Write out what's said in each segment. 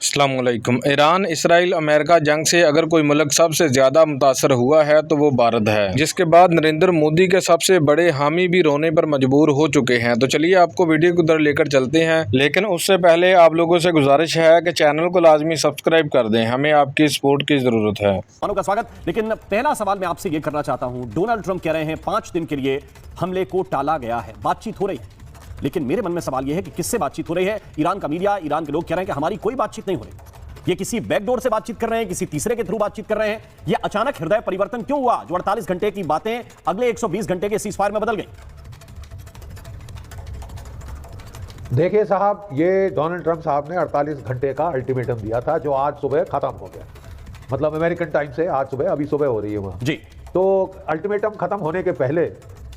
अस्सलामुअलैकुम। Iran Israel America जंग से अगर कोई मुल्क सबसे ज़्यादा मुतासर हुआ है तो वो भारत है, जिसके बाद नरेंद्र मोदी के सबसे बड़े हामी भी रोने पर मजबूर हो चुके हैं। तो चलिए आपको वीडियो को उधर लेकर चलते हैं, लेकिन उससे पहले आप लोगों से गुजारिश है कि चैनल को लाजमी सब्सक्राइब कर दें, हमें आपकी सपोर्ट की ज़रूरत है। का स्वागत। लेकिन पहला सवाल मैं आपसे ये करना चाहता हूँ, डोनाल्ड ट्रंप कह रहे हैं 5 दिन के लिए हमले को टाला गया है, बातचीत हो रही है, लेकिन मेरे मन में सवाल यह है कि किससे बातचीत हो रही है। ईरान का मीडिया, ईरान के लोग कह रहे हैं कि हमारी कोई बातचीत नहीं हो रही। ये किसी बैकडोर से बातचीत कर रहे हैं, किसी तीसरे के थ्रू बातचीत कर रहे हैं। ये अचानक हृदय परिवर्तन क्यों हुआ जो 48 घंटे की बातें अगले 120 घंटे के सीज़फायर में बदल गई? देखिए साहब, ये डोनाल्ड ट्रंप साहब ने 48 घंटे का अल्टीमेटम दिया था जो आज सुबह खत्म हो गया। मतलब अमेरिकन टाइम से आज सुबह, अभी सुबह हो रही है वहाँ जी। तो अल्टीमेटम खत्म होने के पहले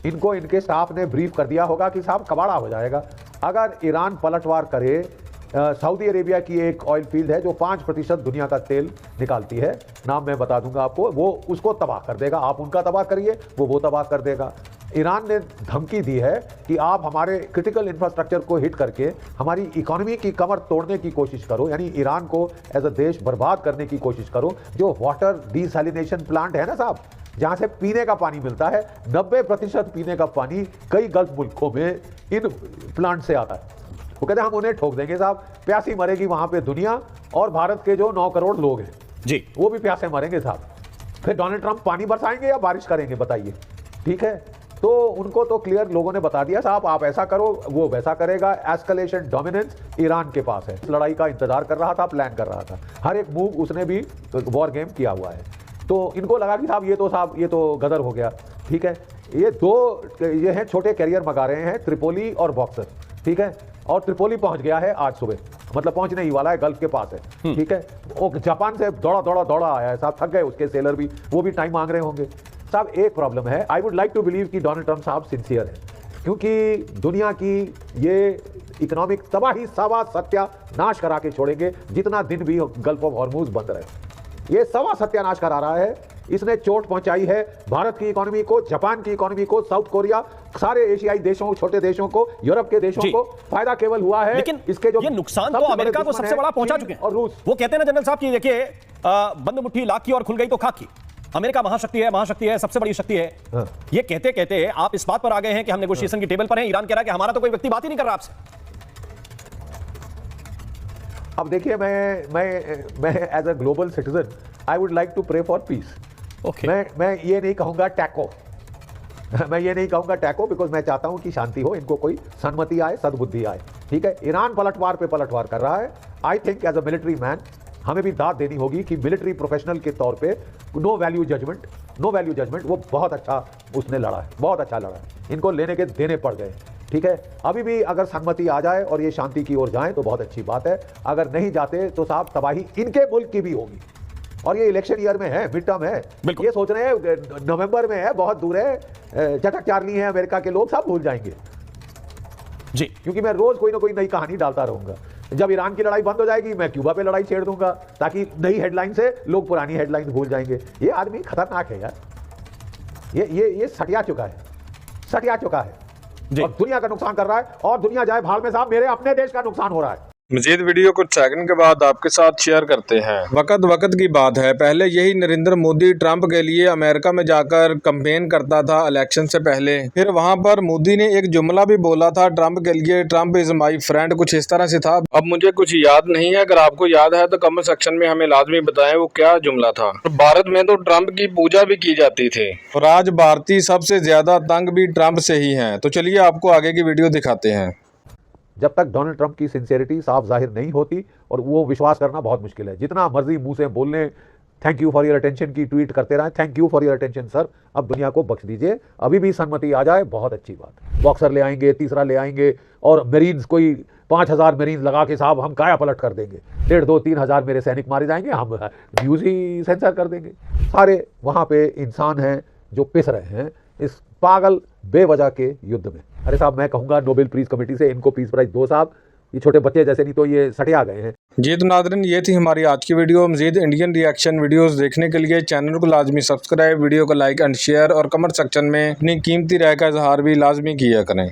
इनको इनके स्टाफ ने ब्रीफ कर दिया होगा कि साहब कबाड़ा हो जाएगा अगर ईरान पलटवार करे। सऊदी अरेबिया की एक ऑयल फील्ड है जो 5% दुनिया का तेल निकालती है, नाम मैं बता दूंगा आपको, वो उसको तबाह कर देगा। आप उनका तबाह करिए, वो तबाह कर देगा। ईरान ने धमकी दी है कि आप हमारे क्रिटिकल इंफ्रास्ट्रक्चर को हिट करके हमारी इकोनॉमी की कमर तोड़ने की कोशिश करो, यानी ईरान को एज अ देश बर्बाद करने की कोशिश करो। जो वाटर डिसैलिनेशन प्लांट है ना साहब, जहाँ से पीने का पानी मिलता है, 90% पीने का पानी कई गल्फ मुल्कों में इन प्लांट से आता है। वो कहते हैं हम उन्हें ठोक देंगे साहब, प्यासी मरेगी वहाँ पे दुनिया, और भारत के जो 9 करोड़ लोग हैं जी, वो भी प्यासे मरेंगे साहब। फिर डोनाल्ड ट्रंप पानी बरसाएंगे या बारिश करेंगे बताइए? ठीक है, तो उनको तो क्लियर लोगों ने बता दिया साहब आप ऐसा करो, वो वैसा करेगा। एस्केलेशन डोमिनेंस ईरान के पास है। लड़ाई का इंतजार कर रहा था, प्लान कर रहा था, हर एक मूव उसने भी वॉर गेम किया हुआ है। तो इनको लगा कि साहब ये तो गदर हो गया। ठीक है, ये हैं छोटे कैरियर मंगा रहे हैं, त्रिपोली और बॉक्सर। ठीक है, और त्रिपोली पहुंच गया है आज सुबह, मतलब पहुंचने ही वाला है, गल्फ के पास है। ठीक है, वो जापान से दौड़ा आया है साहब, थक गए उसके सेलर भी, वो भी टाइम मांग रहे होंगे साहब। एक प्रॉब्लम है, I would like to believe कि डोनाल्ड ट्रंप साहब सिंसियर है, क्योंकि दुनिया की ये इकोनॉमिक तबाही सवा सत्यानाश करा के छोड़ेंगे जितना दिन भी गल्फ ऑफ हॉर्मुज बंद रहे। ये सवा सत्यानाश करा रहा है। इसने चोट पहुंचाई है भारत की इकोनॉमी को, जापान की इकोनॉमी को, साउथ कोरिया, सारे एशियाई देशों, छोटे देशों को, यूरोप के देशों को फायदा केवल हुआ है। लेकिन इसके जो ये नुकसान तो अमेरिका को सबसे बड़ा पहुंचा चुके हैं। और रूस, वो कहते हैं ना जनरल साहब कि देखिए बंद मुट्ठी लाख की और खुल गई तो खाक की। अमेरिका महाशक्ति है, सबसे बड़ी शक्ति है। हाँ। ये कहते कहते आप इस बात पर आ गए हैं कि हम नेगोशिएशन की टेबल पर हैं। ईरान कह रहा है कि हमारा तो कोई व्यक्ति बात ही नहीं कर रहा आपसे। अब देखिए, मैं as a global citizen I would like to pray for peace. मैं ये नहीं कहूंगा टैको मैं ये नहीं कहूंगा टैको, बिकॉज मैं चाहता हूं कि शांति हो, इनको कोई सन्मति आए, सद्बुद्धि आए। ठीक है, ईरान पलटवार पे पलटवार कर रहा है। I think as a military man हमें भी दाद देनी होगी कि मिलिट्री प्रोफेशनल के तौर पे नो वैल्यू जजमेंट वो बहुत अच्छा उसने लड़ा है, बहुत अच्छा लड़ा है। इनको लेने के देने पड़ गए। ठीक है, अभी भी अगर सहमति आ जाए और ये शांति की ओर जाएं तो बहुत अच्छी बात है। अगर नहीं जाते तो साहब तबाही इनके मुल्क की भी होगी। और ये इलेक्शन ईयर में है, मिड टर्म है, ये सोच रहे हैं नवंबर में है, बहुत दूर है, चटक चार्ली है अमेरिका के लोग, सब भूल जाएंगे जी। क्योंकि मैं रोज कोई ना कोई नई कहानी डालता रहूंगा। जब ईरान की लड़ाई बंद हो जाएगी मैं क्यूबा पे लड़ाई छेड़ दूंगा, ताकि नई हेडलाइन से लोग पुरानी हेडलाइन भूल जाएंगे। ये आदमी खतरनाक है यार, ये सटिया चुका है और दुनिया का नुकसान कर रहा है। और दुनिया जाए भाड़ में साहब, मेरे अपने देश का नुकसान हो रहा है। मजीद वीडियो कुछ सेकंड के बाद आपके साथ शेयर करते हैं। वक्त की बात है, पहले यही नरेंद्र मोदी ट्रंप के लिए अमेरिका में जाकर कैंपेन करता था इलेक्शन से पहले। फिर वहां पर मोदी ने एक जुमला भी बोला था ट्रंप के लिए, ट्रंप इज माई फ्रेंड, कुछ इस तरह से था। अब मुझे कुछ याद नहीं है, अगर आपको याद है तो कमेंट सेक्शन में हमें लाजमी बताएं वो क्या जुमला था। भारत में तो ट्रंप की पूजा भी की जाती थी और आज भारतीय सबसे ज्यादा तंग भी ट्रंप से ही है। तो चलिए आपको आगे की वीडियो दिखाते हैं। जब तक डोनाल्ड ट्रंप की सिंसियरिटी साफ जाहिर नहीं होती, और वो विश्वास करना बहुत मुश्किल है। जितना मर्जी मुंह से बोलने thank you for your attention की ट्वीट करते रहे, thank you for your attention sir, अब दुनिया को बख्श दीजिए। अभी भी सहमति आ जाए बहुत अच्छी बात। बॉक्सर ले आएंगे, तीसरा ले आएंगे, और मरीन्स कोई 5000 मरीन्स लगा के साहब हम काया पलट कर देंगे। 1.5-2-3 हज़ार मेरे सैनिक मारे जाएंगे, हम न्यूज़ ही सेंसर कर देंगे। सारे वहाँ पे इंसान हैं जो पिस रहे हैं इस पागल बेवजह के युद्ध में। अरे साहब, मैं कहूंगा नोबेल पीस कमेटी से इनको पीस प्राइज दो साहब, ये छोटे बच्चे जैसे, नहीं तो ये सटिया गए हैं। जी तो नाज़रीन, ये थी हमारी आज की वीडियो। मज़ीद इंडियन रिएक्शन वीडियोस देखने के लिए चैनल को लाजमी सब्सक्राइब, वीडियो को लाइक एंड शेयर और कमेंट सेक्शन में अपनी कीमती राय का इजहार भी लाजमी किया करें।